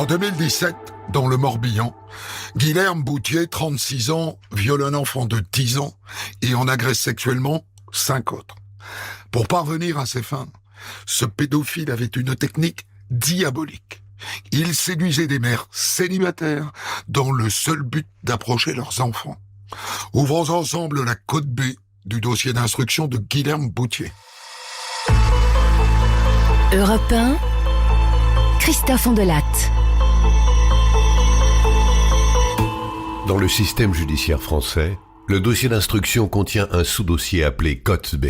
En 2017, dans le Morbihan, Guilherme Boutier, 36 ans, viole un enfant de 10 ans et en agresse sexuellement 5 autres. Pour parvenir à ses fins, ce pédophile avait une technique diabolique. Il séduisait des mères célibataires dans le seul but d'approcher leurs enfants. Ouvrons ensemble la code B du dossier d'instruction de Guilherme Boutier. Europe 1, Christophe Ondelatte. Dans le système judiciaire français, le dossier d'instruction contient un sous-dossier appelé Cote B.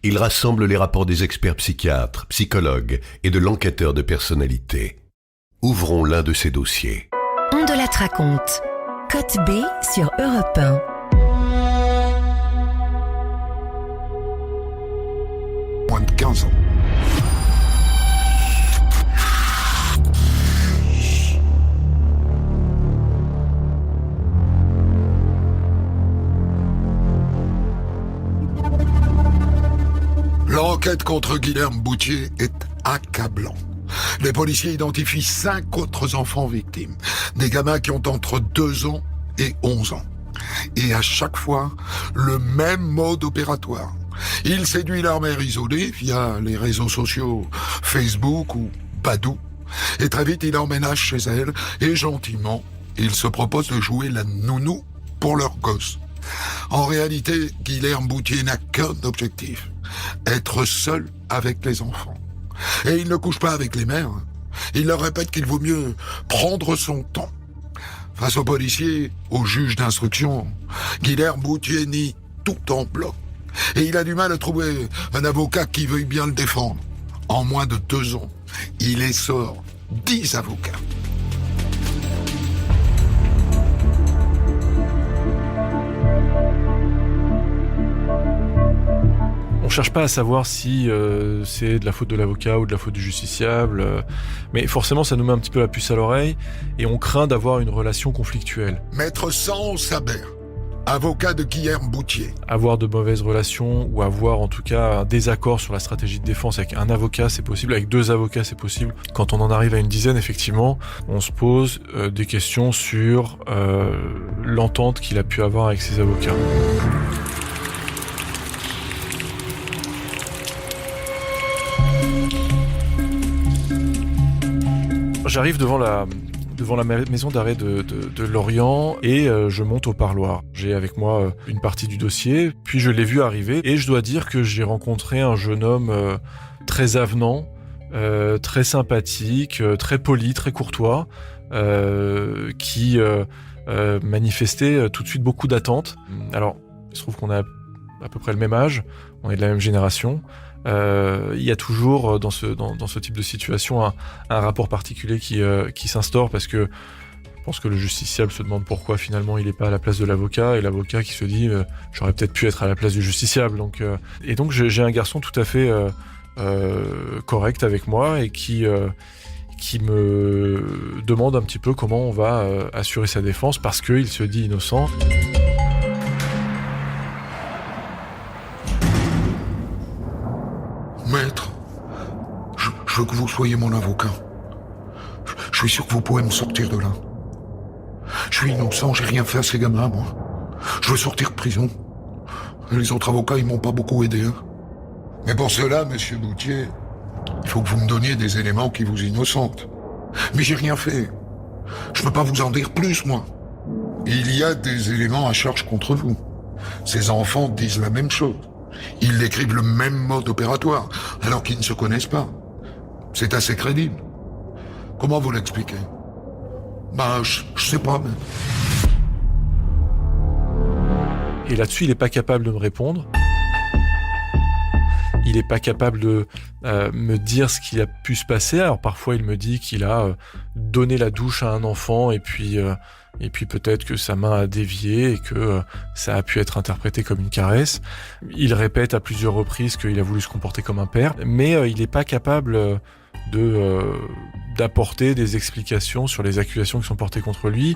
Il rassemble les rapports des experts psychiatres, psychologues et de l'enquêteur de personnalité. Ouvrons l'un de ces dossiers. Ondelatte raconte. Cote B sur Europe 1. Moins de 15 ans. L'enquête contre Guilherme Boutier est accablante. Les policiers identifient 5 autres enfants victimes, des gamins qui ont entre 2 ans et 11 ans. Et à chaque fois, le même mode opératoire. Il séduit leur mère isolée via les réseaux sociaux Facebook ou Badoo. Et très vite, il emménage chez elle et gentiment, il se propose de jouer la nounou pour leur gosse. En réalité, Guilherme Boutier n'a qu'un objectif, être seul avec les enfants. Et il ne couche pas avec les mères. Il leur répète qu'il vaut mieux prendre son temps. Face aux policiers, aux juges d'instruction, Guilherme Boutier nie tout en bloc. Et il a du mal à trouver un avocat qui veuille bien le défendre. En moins de 2 ans, il essore 10 avocats. On cherche pas à savoir si c'est de la faute de l'avocat ou de la faute du justiciable, mais forcément ça nous met un petit peu la puce à l'oreille et on craint d'avoir une relation conflictuelle. Maître Sans Saber, avocat de Guilherme Boutier. Avoir de mauvaises relations ou avoir en tout cas un désaccord sur la stratégie de défense avec un avocat c'est possible, avec 2 avocats c'est possible. Quand on en arrive à une dizaine, effectivement, on se pose des questions sur l'entente qu'il a pu avoir avec ses avocats. J'arrive devant la maison d'arrêt de Lorient et je monte au parloir. J'ai avec moi une partie du dossier, puis je l'ai vu arriver et je dois dire que j'ai rencontré un jeune homme très avenant, très sympathique, très poli, très courtois, qui manifestait tout de suite beaucoup d'attentes. Alors, il se trouve qu'on a à peu près le même âge, on est de la même génération. Il y a toujours dans ce type de situation un rapport particulier qui s'instaure parce que je pense que le justiciable se demande pourquoi finalement il n'est pas à la place de l'avocat et l'avocat qui se dit j'aurais peut-être pu être à la place du justiciable. Donc j'ai un garçon tout à fait correct avec moi et qui me demande un petit peu comment on va assurer sa défense parce qu'il se dit innocent. Maître, je veux que vous soyez mon avocat. Je suis sûr que vous pouvez me sortir de là. Je suis innocent, j'ai rien fait à ces gamins, moi. Je veux sortir de prison. Les autres avocats, ils m'ont pas beaucoup aidé. Hein. Mais pour cela, monsieur Boutier, il faut que vous me donniez des éléments qui vous innocentent. Mais j'ai rien fait. Je peux pas vous en dire plus, moi. Il y a des éléments à charge contre vous. Ces enfants disent la même chose. Ils décrivent le même mode opératoire, alors qu'ils ne se connaissent pas. C'est assez crédible. Comment vous l'expliquez ? Je sais pas, mais... Et là-dessus, il n'est pas capable de me répondre. Il n'est pas capable de me dire ce qui a pu se passer. Alors parfois, il me dit qu'il a donné la douche à un enfant et puis peut-être que sa main a dévié et que ça a pu être interprété comme une caresse. Il répète à plusieurs reprises qu'il a voulu se comporter comme un père, mais il n'est pas capable d'apporter des explications sur les accusations qui sont portées contre lui.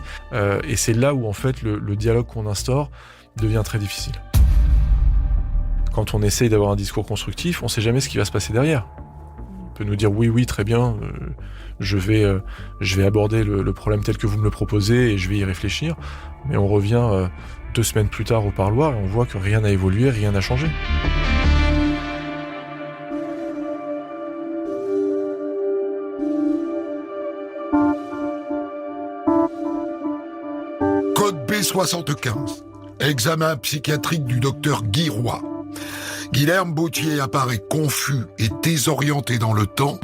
Et c'est là où en fait le dialogue qu'on instaure devient très difficile. Quand on essaye d'avoir un discours constructif, on ne sait jamais ce qui va se passer derrière. peut nous dire oui, très bien, je vais aborder le problème tel que vous me le proposez et je vais y réfléchir. Mais on revient 2 semaines plus tard au parloir et on voit que rien n'a évolué, rien n'a changé. Code B75. Examen psychiatrique du docteur Guy Roy. Guilherme Bautier apparaît confus et désorienté dans le temps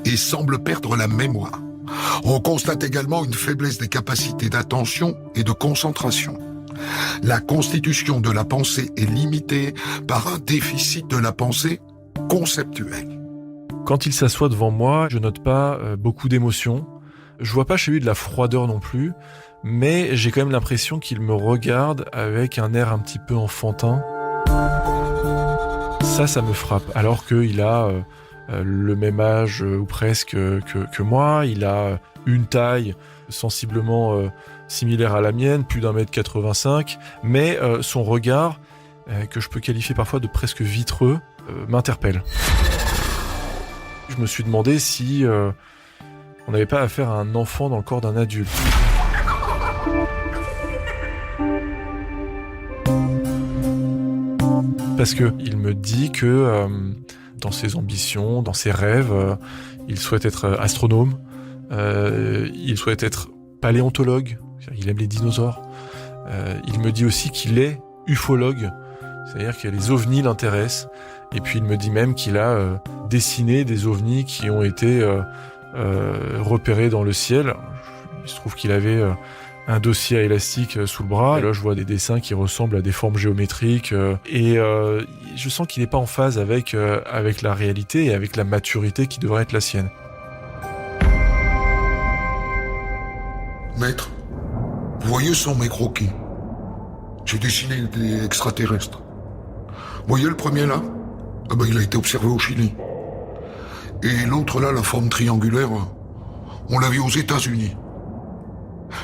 et semble perdre la mémoire. On constate également une faiblesse des capacités d'attention et de concentration. La constitution de la pensée est limitée par un déficit de la pensée conceptuelle. Quand il s'assoit devant moi, je note pas beaucoup d'émotions. Je vois pas chez lui de la froideur non plus, mais j'ai quand même l'impression qu'il me regarde avec un air un petit peu enfantin. Ça me frappe, alors qu'il a le même âge ou presque que moi. Il a une taille sensiblement similaire à la mienne, plus d'1m85, mais son regard, que je peux qualifier parfois de presque vitreux, m'interpelle. Je me suis demandé si on n'avait pas affaire à un enfant dans le corps d'un adulte. Parce qu'il me dit que dans ses ambitions, dans ses rêves, il souhaite être astronome, il souhaite être paléontologue, il aime les dinosaures. Il me dit aussi qu'il est ufologue, c'est-à-dire que les ovnis l'intéressent. Et puis il me dit même qu'il a dessiné des ovnis qui ont été repérés dans le ciel. Il se trouve qu'il avait un dossier à élastique sous le bras. Et là, je vois des dessins qui ressemblent à des formes géométriques. Et je sens qu'il n'est pas en phase avec la réalité et avec la maturité qui devrait être la sienne. Maître, vous voyez sur mes croquis, j'ai dessiné des extraterrestres. Vous voyez le premier là ? Il a été observé au Chili. Et l'autre là, la forme triangulaire, on l'a vu aux États-Unis.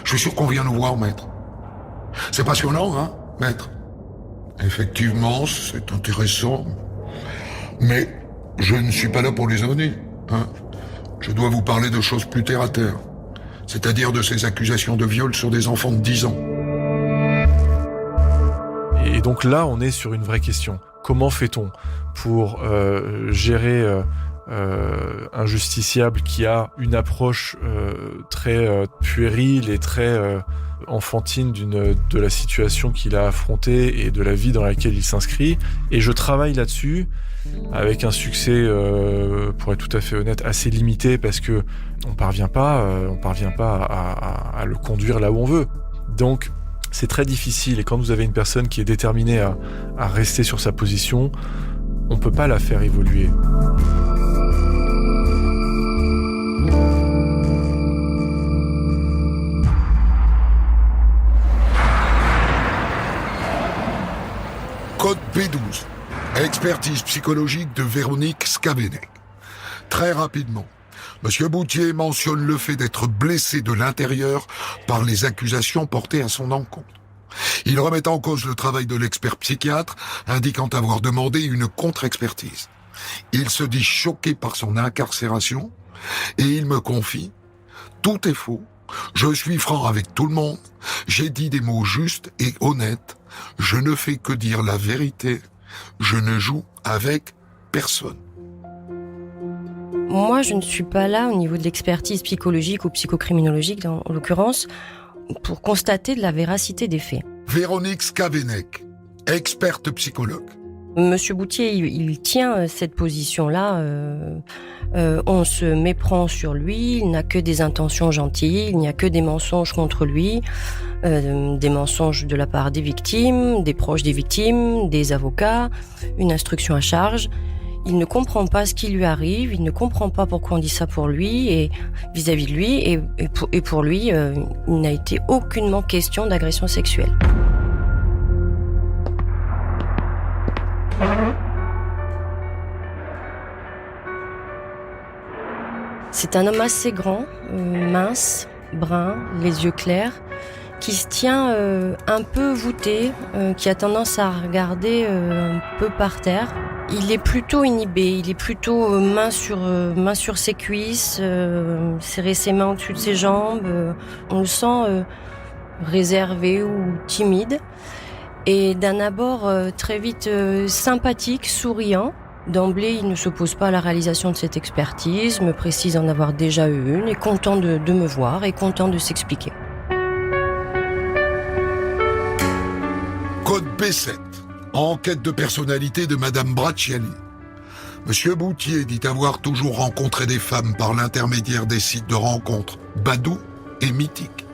Je suis sûr qu'on vient nous voir, maître. C'est passionnant, hein, maître ? Effectivement, c'est intéressant. Mais je ne suis pas là pour les ovnis, hein. Je dois vous parler de choses plus terre à terre. C'est-à-dire de ces accusations de viol sur des enfants de 10 ans. Et donc là, on est sur une vraie question. Comment fait-on pour gérer un justiciable qui a une approche très puérile et très enfantine de la situation qu'il a affrontée et de la vie dans laquelle il s'inscrit. Et je travaille là-dessus avec un succès, pour être tout à fait honnête, assez limité parce que on parvient pas à le conduire là où on veut. Donc c'est très difficile, et quand vous avez une personne qui est déterminée à rester sur sa position, on peut pas la faire évoluer. Code B12. Expertise psychologique de Véronique Skavenek. Très rapidement, Monsieur Bautier mentionne le fait d'être blessé de l'intérieur par les accusations portées à son encontre. Il remet en cause le travail de l'expert psychiatre, indiquant avoir demandé une contre-expertise. Il se dit choqué par son incarcération et il me confie « Tout est faux, je suis franc avec tout le monde, j'ai dit des mots justes et honnêtes, je ne fais que dire la vérité, je ne joue avec personne. » Moi, je ne suis pas là au niveau de l'expertise psychologique ou psychocriminologique, en l'occurrence, pour constater de la véracité des faits. Véronique Skavenek, experte psychologue. Monsieur Bautier, il tient cette position-là. On se méprend sur lui, il n'a que des intentions gentilles, il n'y a que des mensonges contre lui, des mensonges de la part des victimes, des proches des victimes, des avocats, une instruction à charge. Il ne comprend pas ce qui lui arrive, il ne comprend pas pourquoi on dit ça pour lui et vis-à-vis de lui, et pour lui, il n'a été aucunement question d'agression sexuelle. C'est un homme assez grand, mince, brun, les yeux clairs, qui se tient un peu voûté, qui a tendance à regarder un peu par terre. Il est plutôt inhibé, il est plutôt main sur ses cuisses, serrer ses mains au-dessus de ses jambes. On le sent réservé ou timide. Et d'un abord très vite sympathique, souriant. D'emblée, il ne s'oppose pas à la réalisation de cette expertise, me précise en avoir déjà eu une, et content de me voir et content de s'expliquer. Code B7. Enquête de personnalité de Madame Bracciani. Monsieur Boutier dit avoir toujours rencontré des femmes par l'intermédiaire des sites de rencontres Badoo et Mythique.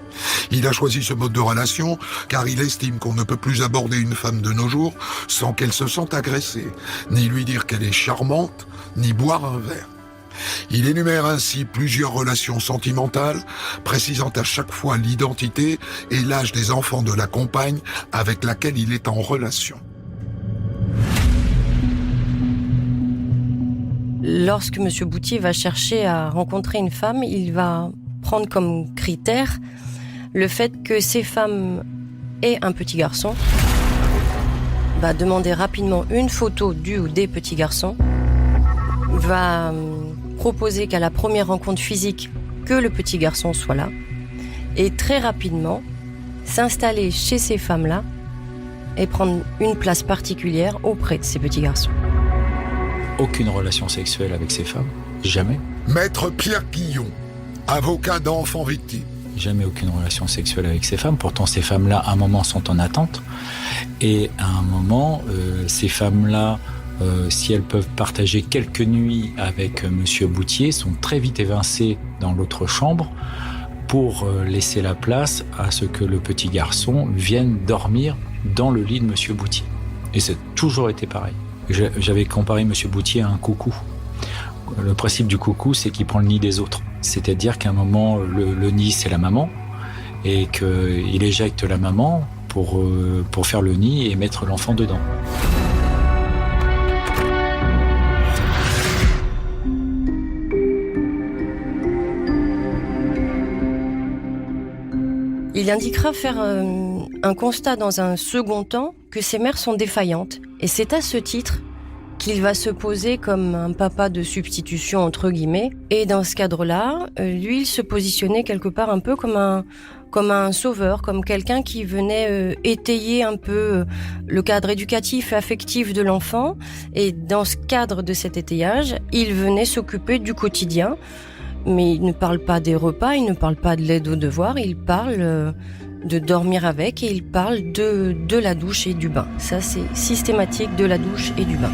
Il a choisi ce mode de relation car il estime qu'on ne peut plus aborder une femme de nos jours sans qu'elle se sente agressée, ni lui dire qu'elle est charmante, ni boire un verre. Il énumère ainsi plusieurs relations sentimentales, précisant à chaque fois l'identité et l'âge des enfants de la compagne avec laquelle il est en relation. Lorsque M. Boutier va chercher à rencontrer une femme, il va prendre comme critère le fait que ces femmes aient un petit garçon, va demander rapidement une photo du ou des petits garçons, va proposer qu'à la première rencontre physique, que le petit garçon soit là, et très rapidement s'installer chez ces femmes-là et prendre une place particulière auprès de ces petits garçons. Aucune relation sexuelle avec ces femmes, jamais. Maître Pierre Guillon, avocat d'enfants victimes. Jamais aucune relation sexuelle avec ces femmes. Pourtant, ces femmes-là, à un moment, sont en attente. Et à un moment, ces femmes-là, si elles peuvent partager quelques nuits avec Monsieur Boutier, sont très vite évincées dans l'autre chambre pour laisser la place à ce que le petit garçon vienne dormir dans le lit de Monsieur Boutier. Et ça a toujours été pareil. J'avais comparé Monsieur Boutier à un coucou. Le principe du coucou, c'est qu'il prend le nid des autres. C'est-à-dire qu'à un moment, le nid, c'est la maman, et qu'il éjecte la maman pour faire le nid et mettre l'enfant dedans. Il indiquera faire un constat dans un second temps que ses mères sont défaillantes. Et c'est à ce titre qu'il va se poser comme un papa de substitution, entre guillemets. Et dans ce cadre-là, lui, il se positionnait quelque part un peu comme un sauveur, comme quelqu'un qui venait étayer un peu le cadre éducatif et affectif de l'enfant. Et dans ce cadre de cet étayage, il venait s'occuper du quotidien. Mais il ne parle pas des repas, il ne parle pas de l'aide aux devoirs, il parle de dormir avec et il parle de la douche et du bain. Ça, c'est systématique, de la douche et du bain.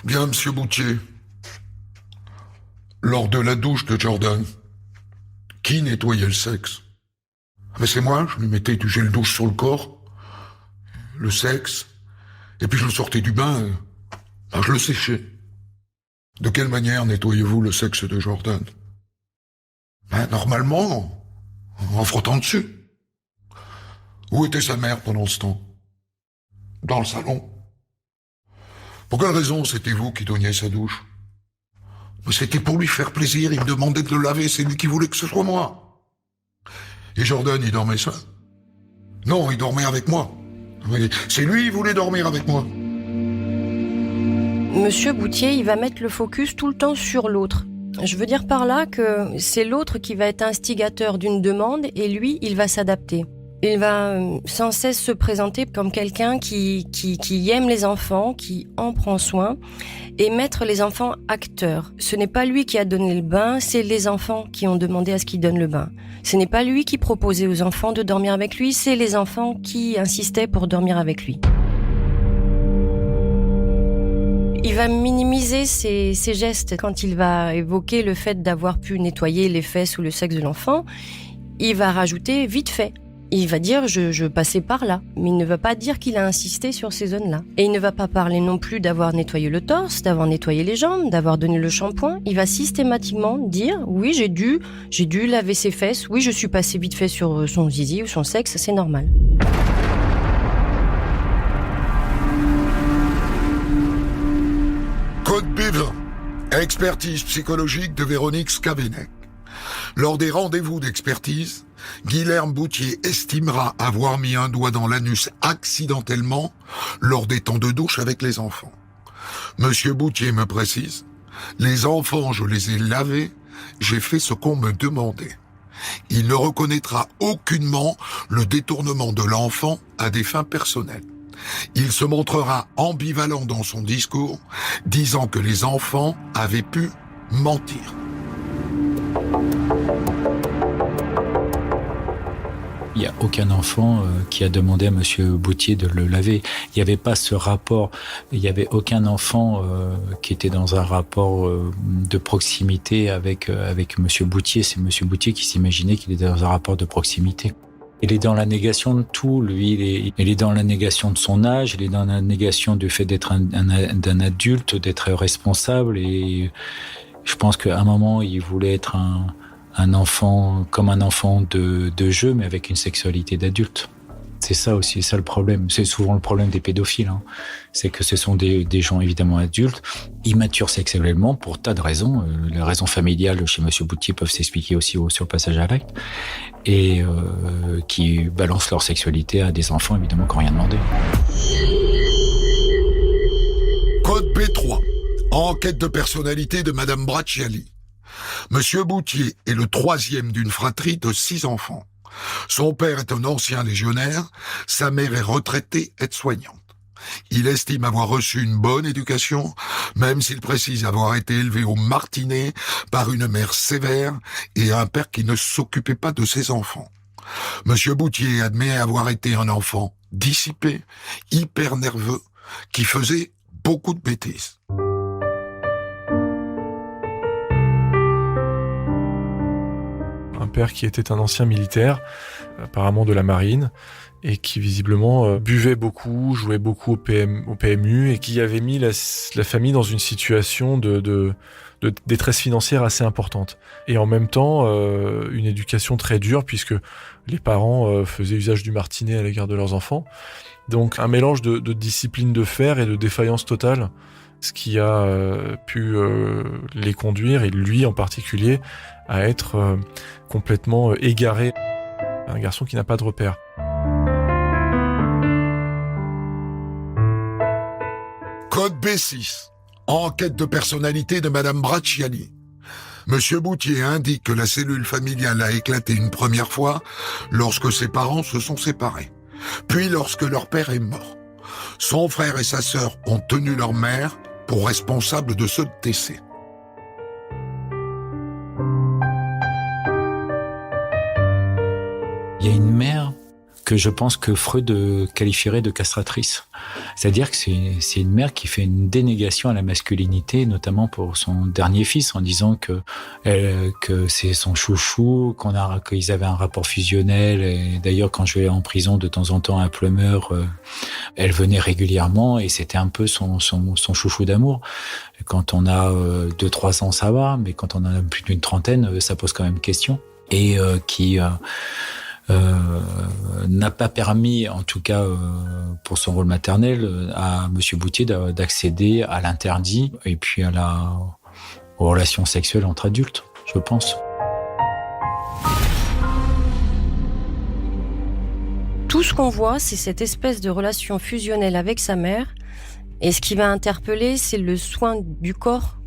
Bien, Monsieur Boutier. Lors de la douche de Jordan, qui nettoyait le sexe? Mais c'est moi, je lui mettais du gel douche sur le corps, le sexe, et puis je le sortais du bain, je le séchais. De quelle manière nettoyez-vous le sexe de Jordan? Normalement, en frottant dessus. Où était sa mère pendant ce temps? Dans le salon. Pour quelle raison c'était vous qui donniez sa douche? Mais c'était pour lui faire plaisir, il me demandait de le laver, c'est lui qui voulait que ce soit moi. Et Jordan, il dormait seul? Non, il dormait avec moi. C'est lui, il voulait dormir avec moi. Monsieur Boutier, il va mettre le focus tout le temps sur l'autre. Je veux dire par là que c'est l'autre qui va être instigateur d'une demande et lui, il va s'adapter. Il va sans cesse se présenter comme quelqu'un qui aime les enfants, qui en prend soin et mettre les enfants acteurs. Ce n'est pas lui qui a donné le bain, c'est les enfants qui ont demandé à ce qu'il donne le bain. Ce n'est pas lui qui proposait aux enfants de dormir avec lui, c'est les enfants qui insistaient pour dormir avec lui. Il va minimiser ses gestes quand il va évoquer le fait d'avoir pu nettoyer les fesses ou le sexe de l'enfant. Il va rajouter vite fait. Il va dire je passais par là, mais il ne va pas dire qu'il a insisté sur ces zones-là. Et il ne va pas parler non plus d'avoir nettoyé le torse, d'avoir nettoyé les jambes, d'avoir donné le shampoing. Il va systématiquement dire oui, j'ai dû laver ses fesses, oui, je suis passé vite fait sur son zizi ou son sexe, c'est normal. Code B20. Expertise psychologique de Véronique Scavenec. Lors des rendez-vous d'expertise, Guilherme Boutier estimera avoir mis un doigt dans l'anus accidentellement lors des temps de douche avec les enfants. Monsieur Boutier me précise, les enfants, je les ai lavés, j'ai fait ce qu'on me demandait. Il ne reconnaîtra aucunement le détournement de l'enfant à des fins personnelles. Il se montrera ambivalent dans son discours, disant que les enfants avaient pu mentir. Il n'y a aucun enfant qui a demandé à Monsieur Boutier de le laver. Il n'y avait pas ce rapport. Il n'y avait aucun enfant qui était dans un rapport de proximité avec Monsieur Boutier. C'est Monsieur Boutier qui s'imaginait qu'il était dans un rapport de proximité. Il est dans la négation de tout. Lui, il est dans la négation de son âge. Il est dans la négation du fait d'être d'un adulte, d'être responsable. Et je pense qu'à un moment, il voulait être un enfant, comme un enfant de jeu, mais avec une sexualité d'adulte. C'est ça aussi, ça le problème. C'est souvent le problème des pédophiles. Hein. C'est que ce sont des gens évidemment adultes, immatures sexuellement pour tas de raisons. Les raisons familiales chez Monsieur Boutier peuvent s'expliquer aussi sur le passage à l'acte, et qui balancent leur sexualité à des enfants évidemment qui n'ont rien demandé. Code B3. Enquête de personnalité de Madame Bracciali. Monsieur Boutier est le troisième d'une fratrie de 6 enfants. Son père est un ancien légionnaire, sa mère est retraitée aide-soignante. Il estime avoir reçu une bonne éducation, même s'il précise avoir été élevé au Martinet par une mère sévère et un père qui ne s'occupait pas de ses enfants. Monsieur Boutier admet avoir été un enfant dissipé, hyper nerveux, qui faisait beaucoup de bêtises. Un père qui était un ancien militaire, apparemment de la marine, et qui visiblement buvait beaucoup, jouait beaucoup au PMU, et qui avait mis la famille dans une situation de détresse financière assez importante. Et en même temps, une éducation très dure, puisque les parents faisaient usage du martinet à l'égard de leurs enfants. Donc un mélange de discipline de fer et de défaillance totale, ce qui a pu les conduire, et lui en particulier, à être complètement égaré. Un garçon qui n'a pas de repères. Code B6. Enquête de personnalité de Madame Bracciali. Monsieur Boutier indique que la cellule familiale a éclaté une première fois lorsque ses parents se sont séparés, puis lorsque leur père est mort. Son frère et sa sœur ont tenu leur mère pour responsable de ce décès. Il y a une mère que je pense que Freud qualifierait de castratrice. C'est-à-dire que c'est une mère qui fait une dénégation à la masculinité, notamment pour son dernier fils, en disant que c'est son chouchou, qu'ils avaient un rapport fusionnel. Et d'ailleurs, quand je vais en prison de temps en temps à Pleumeur, elle venait régulièrement et c'était un peu son chouchou d'amour. Quand on a 2-3 ans, ça va, mais quand on en a plus d'une trentaine, ça pose quand même question. Et qui n'a pas permis, en tout cas pour son rôle maternel, à Monsieur Boutier d'accéder à l'interdit et puis aux relations sexuelles entre adultes, je pense. Tout ce qu'on voit, c'est cette espèce de relation fusionnelle avec sa mère. Et ce qui va interpeller, c'est le soin du corps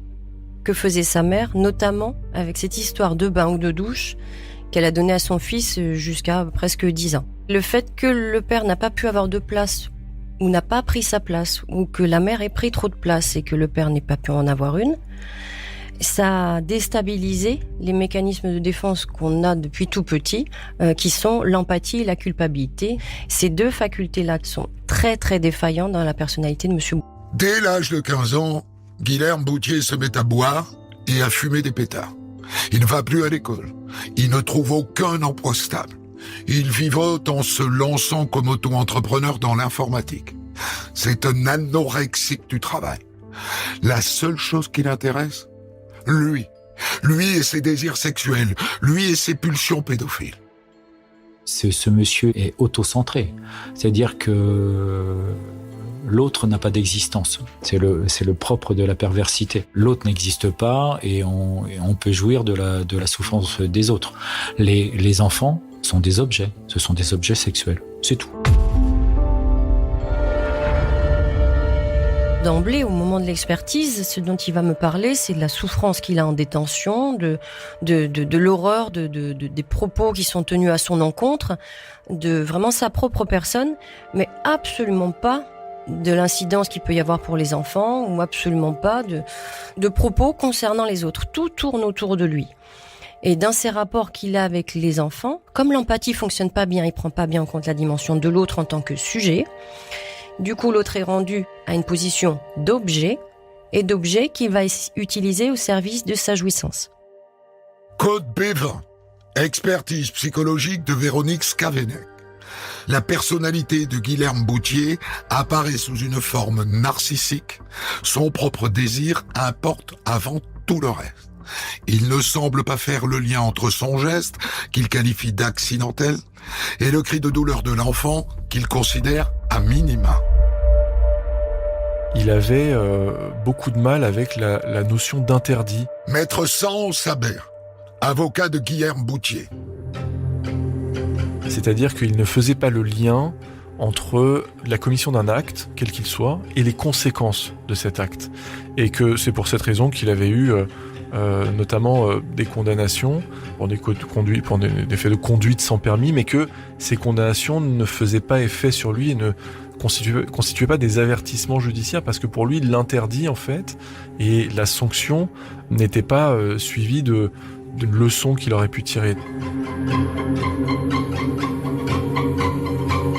que faisait sa mère, notamment avec cette histoire de bain ou de douche qu'elle a donné à son fils jusqu'à presque 10 ans. Le fait que le père n'a pas pu avoir de place, ou n'a pas pris sa place, ou que la mère ait pris trop de place et que le père n'ait pas pu en avoir une, ça a déstabilisé les mécanismes de défense qu'on a depuis tout petit, qui sont l'empathie et la culpabilité. Ces deux facultés-là sont très très défaillantes dans la personnalité de Monsieur. Dès l'âge de 15 ans, Guilherme Boutier se met à boire et à fumer des pétards. Il ne va plus à l'école. Il ne trouve aucun emploi stable. Il vivote en se lançant comme auto-entrepreneur dans l'informatique. C'est un anorexique du travail. La seule chose qui l'intéresse, lui et ses désirs sexuels, lui et ses pulsions pédophiles. Ce monsieur est autocentré. C'est-à-dire que l'autre n'a pas d'existence. C'est le propre de la perversité. L'autre n'existe pas et on peut jouir de la souffrance des autres. Les enfants sont des objets. Ce sont des objets sexuels. C'est tout. D'emblée, au moment de l'expertise, ce dont il va me parler, c'est de la souffrance qu'il a en détention, de l'horreur, des propos qui sont tenus à son encontre, de vraiment sa propre personne, mais absolument pas de l'incidence qu'il peut y avoir pour les enfants, ou absolument pas de propos concernant les autres. Tout tourne autour de lui. Et dans ses rapports qu'il a avec les enfants, comme l'empathie fonctionne pas bien, il prend pas bien en compte la dimension de l'autre en tant que sujet. Du coup, l'autre est rendu à une position d'objet, et d'objet qu'il va utiliser au service de sa jouissance. Code B20. Expertise psychologique de Véronique Scavenec. La personnalité de Guilherme Boutier apparaît sous une forme narcissique. Son propre désir importe avant tout le reste. Il ne semble pas faire le lien entre son geste, qu'il qualifie d'accidentel, et le cri de douleur de l'enfant, qu'il considère à minima. Il avait beaucoup de mal avec la notion d'interdit. Maître San Saber, avocat de Guilherme Boutier. C'est-à-dire qu'il ne faisait pas le lien entre la commission d'un acte, quel qu'il soit, et les conséquences de cet acte. Et que c'est pour cette raison qu'il avait eu notamment des condamnations pour des faits de conduite sans permis, mais que ces condamnations ne faisaient pas effet sur lui et ne constituaient pas des avertissements judiciaires, parce que pour lui, l'interdit, en fait, et la sanction n'était pas suivie d'une leçon qu'il aurait pu tirer.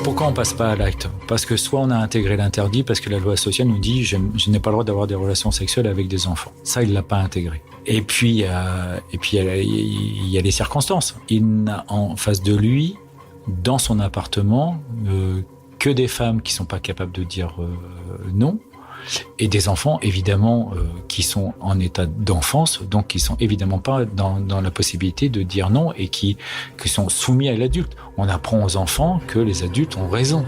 Pourquoi on passe pas à l'acte ? Parce que soit on a intégré l'interdit, parce que la loi sociale nous dit je n'ai pas le droit d'avoir des relations sexuelles avec des enfants. Ça, il l'a pas intégré. Et puis il y a les circonstances. Il n'a en face de lui, dans son appartement, que des femmes qui sont pas capables de dire non, et des enfants évidemment qui sont en état d'enfance, donc qui sont évidemment pas dans la possibilité de dire non et qui sont soumis à l'adulte. On apprend aux enfants que les adultes ont raison.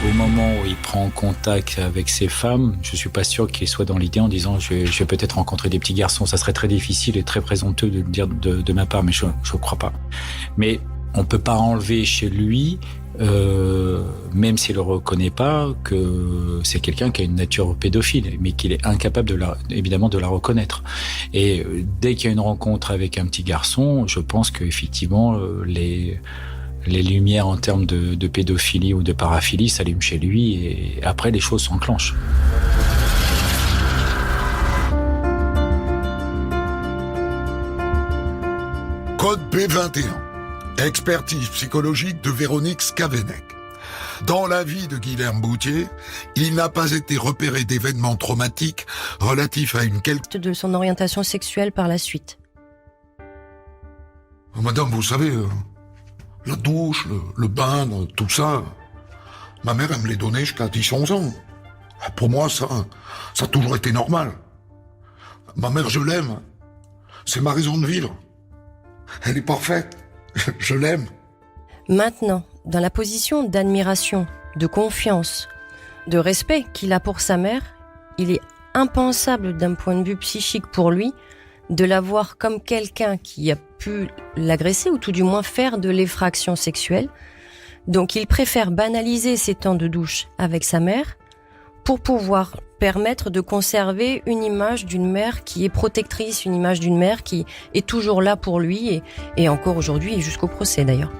Au moment où il prend contact avec ces femmes, je suis pas sûr qu'il soit dans l'idée en disant je vais peut-être rencontrer des petits garçons. Ça serait très difficile et très présomptueux de le dire de ma part, mais je crois pas. Mais on peut pas enlever chez lui, même s'il le reconnaît pas, que c'est quelqu'un qui a une nature pédophile, mais qu'il est incapable évidemment de la reconnaître. Et dès qu'il y a une rencontre avec un petit garçon, je pense qu'effectivement les lumières en termes de pédophilie ou de paraphilie s'allument chez lui, et après les choses s'enclenchent. Code B21. Expertise psychologique de Véronique Scavenec. Dans la vie de Guilherme Boutier, il n'a pas été repéré d'événements traumatiques relatifs à une quelconque... De son orientation sexuelle par la suite. Madame, vous savez, la douche, le bain, tout ça, ma mère, elle me les donnait jusqu'à 10-11 ans. Pour moi, ça a toujours été normal. Ma mère, je l'aime. C'est ma raison de vivre. Elle est parfaite. Je l'aime. Maintenant, dans la position d'admiration, de confiance, de respect qu'il a pour sa mère, il est impensable d'un point de vue psychique pour lui de la voir comme quelqu'un qui a pu l'agresser ou tout du moins faire de l'effraction sexuelle. Donc il préfère banaliser ses temps de douche avec sa mère pour pouvoir permettre de conserver une image d'une mère qui est protectrice, une image d'une mère qui est toujours là pour lui et encore aujourd'hui et jusqu'au procès d'ailleurs.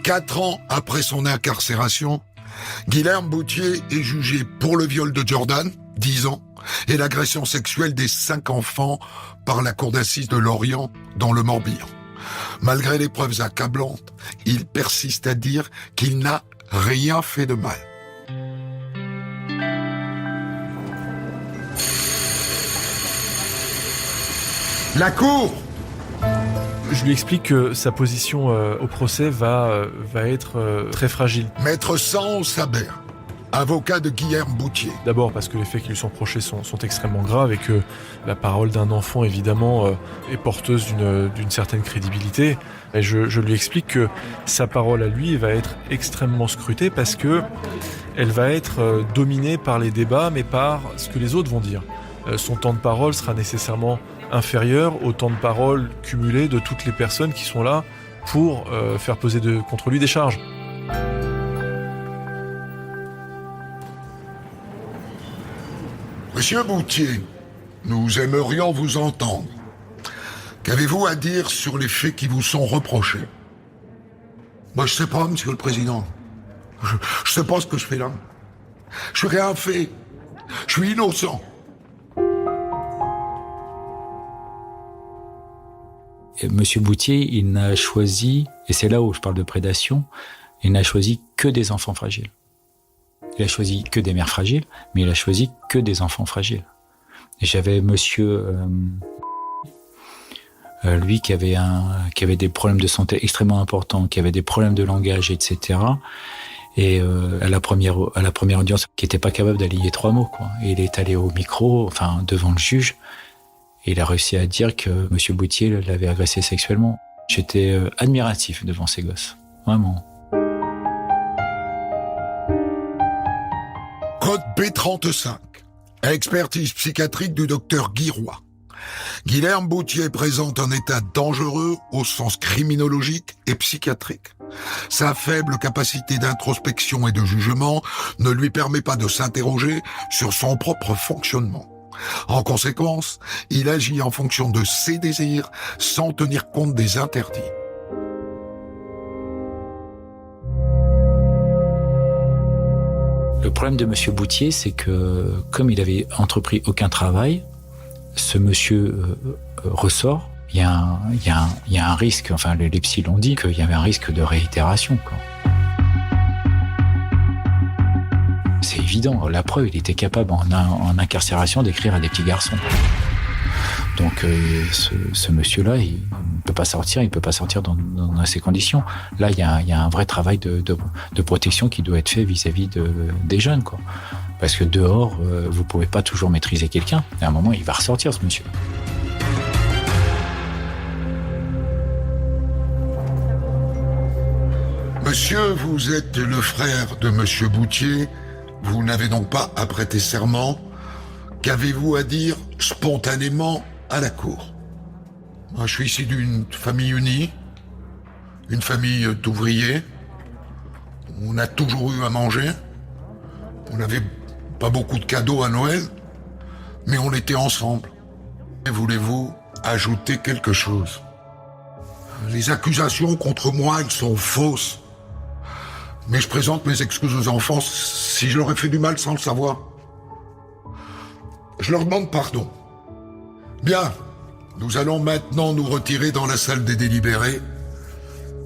Quatre ans après son incarcération, Guilherme Boutier est jugé pour le viol de Jordan, 10 ans, et l'agression sexuelle des 5 enfants par la cour d'assises de Lorient dans le Morbihan. Malgré les preuves accablantes, il persiste à dire qu'il n'a rien fait de mal. La cour! Je lui explique que sa position au procès va être très fragile. Maître Sans Sabert, avocat de Guilherme Boutier. D'abord parce que les faits qui lui sont reprochés sont extrêmement graves et que la parole d'un enfant, évidemment, est porteuse d'une certaine crédibilité. Et je lui explique que sa parole à lui va être extrêmement scrutée parce que elle va être dominée par les débats, mais par ce que les autres vont dire. Son temps de parole sera nécessairement inférieur au temps de parole cumulé de toutes les personnes qui sont là pour faire peser contre lui des charges. Monsieur Boutier, nous aimerions vous entendre. Qu'avez-vous à dire sur les faits qui vous sont reprochés? Moi, je sais pas, monsieur le président. Je sais pas ce que je fais là. Je n'ai rien fait. Je suis innocent. Monsieur Boutier, il n'a choisi, et c'est là où je parle de prédation, il n'a choisi que des enfants fragiles. Il a choisi que des mères fragiles, mais il a choisi que des enfants fragiles. Et j'avais monsieur, lui qui avait des problèmes de santé extrêmement importants, qui avait des problèmes de langage, etc. Et à la première audience, qui était pas capable d'aligner 3 mots, quoi. Et il est allé au micro, enfin devant le juge, et il a réussi à dire que monsieur Boutier l'avait agressé sexuellement. J'étais admiratif devant ces gosses, vraiment. Code B35. Expertise psychiatrique du docteur Guy Roy. Guilherme Boutier présente un état dangereux au sens criminologique et psychiatrique. Sa faible capacité d'introspection et de jugement ne lui permet pas de s'interroger sur son propre fonctionnement. En conséquence, il agit en fonction de ses désirs sans tenir compte des interdits. Le problème de monsieur Boutier, c'est que comme il avait entrepris aucun travail, ce monsieur ressort. Il y a un risque, enfin les psys l'ont dit, qu'il y avait un risque de réitération, quoi. C'est évident, la preuve, il était capable en incarcération d'écrire à des petits garçons. Donc ce monsieur-là, il ne peut pas sortir dans ces conditions. Là, il y a un vrai travail de protection qui doit être fait vis-à-vis des jeunes, quoi. Parce que dehors, vous pouvez pas toujours maîtriser quelqu'un. À un moment, il va ressortir, ce monsieur. Monsieur, vous êtes le frère de monsieur Boutier. Vous n'avez donc pas à prêter serment. Qu'avez-vous à dire spontanément à la cour? Moi, je suis issu d'une famille unie, une famille d'ouvriers. On a toujours eu à manger. On n'avait pas beaucoup de cadeaux à Noël, mais on était ensemble. Et voulez-vous ajouter quelque chose? Les accusations contre moi, elles sont fausses. Mais je présente mes excuses aux enfants si je leur ai fait du mal sans le savoir. Je leur demande pardon. Bien, nous allons maintenant nous retirer dans la salle des délibérés.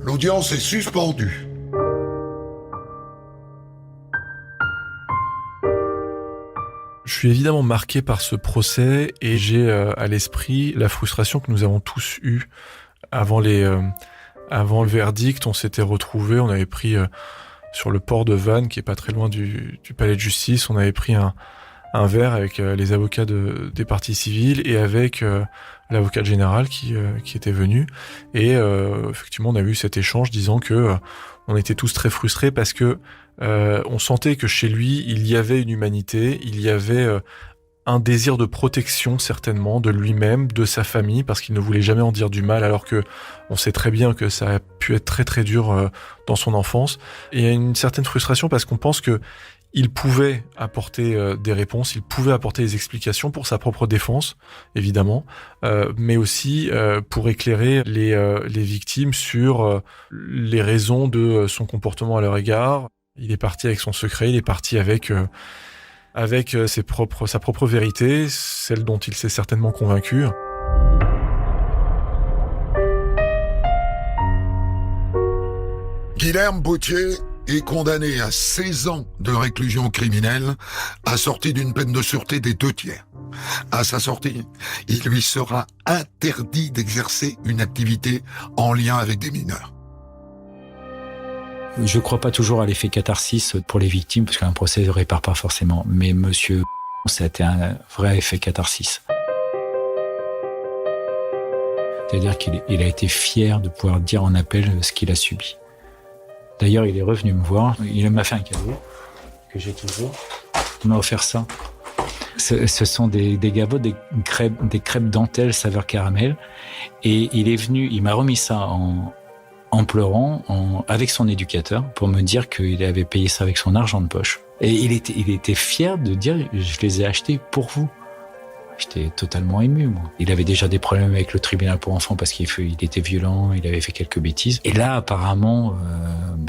L'audience est suspendue. Je suis évidemment marqué par ce procès et j'ai à l'esprit la frustration que nous avons tous eue avant le verdict. On s'était retrouvés, on avait pris sur le port de Vannes, qui est pas très loin du palais de justice, on avait pris un verre avec les avocats des parties civiles et avec l'avocat général qui était venu. Et effectivement, on a eu cet échange disant que on était tous très frustrés parce que on sentait que chez lui, il y avait une humanité, il y avait un désir de protection certainement de lui-même, de sa famille, parce qu'il ne voulait jamais en dire du mal, alors que on sait très bien que ça a pu être très très dur dans son enfance. Et il y a une certaine frustration parce qu'on pense que il pouvait apporter des réponses, il pouvait apporter des explications pour sa propre défense, évidemment, mais aussi pour éclairer les victimes sur les raisons de son comportement à leur égard. Il est parti avec son secret, il est parti avec sa propre vérité, celle dont il s'est certainement convaincu. Guilherme Boutier est condamné à 16 ans de réclusion criminelle, assorti d'une peine de sûreté des 2/3. À sa sortie, il lui sera interdit d'exercer une activité en lien avec des mineurs. Je ne crois pas toujours à l'effet catharsis pour les victimes, parce qu'un procès ne répare pas forcément. Mais monsieur, ça a été un vrai effet catharsis. C'est-à-dire qu'il a été fier de pouvoir dire en appel ce qu'il a subi. D'ailleurs, il est revenu me voir. Il m'a fait un cadeau que j'ai toujours. Il m'a offert ça. Ce sont des gavots, des crêpes dentelles saveur caramel. Et il est venu, il m'a remis ça en pleurant, avec son éducateur, pour me dire qu'il avait payé ça avec son argent de poche. Et il était fier de dire « je les ai achetés pour vous ». J'étais totalement ému, moi. Il avait déjà des problèmes avec le tribunal pour enfants parce qu'il était violent, il avait fait quelques bêtises. Et là, apparemment,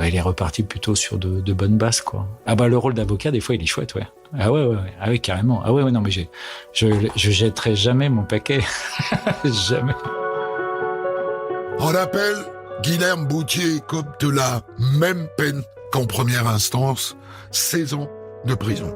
il est reparti plutôt sur de bonnes bases, quoi. Ah bah, le rôle d'avocat, des fois, il est chouette, ouais. Ah ouais. Ah oui, carrément. Ah ouais, non, mais je jetterai jamais mon paquet. Jamais. En appel, Guilherme Boutier écope de la même peine qu'en première instance, 16 ans de prison.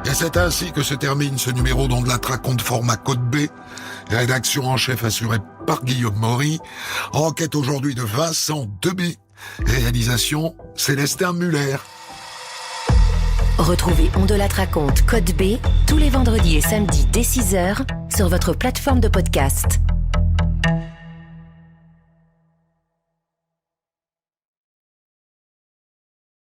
Et c'est ainsi que se termine ce numéro d'On de la raconte format Code B. Rédaction en chef assurée par Guillaume Maury. Enquête aujourd'hui de Vincent Deby. Réalisation Célestin Muller. Retrouvez On de la raconte Code B tous les vendredis et samedis dès 6h sur votre plateforme de podcast.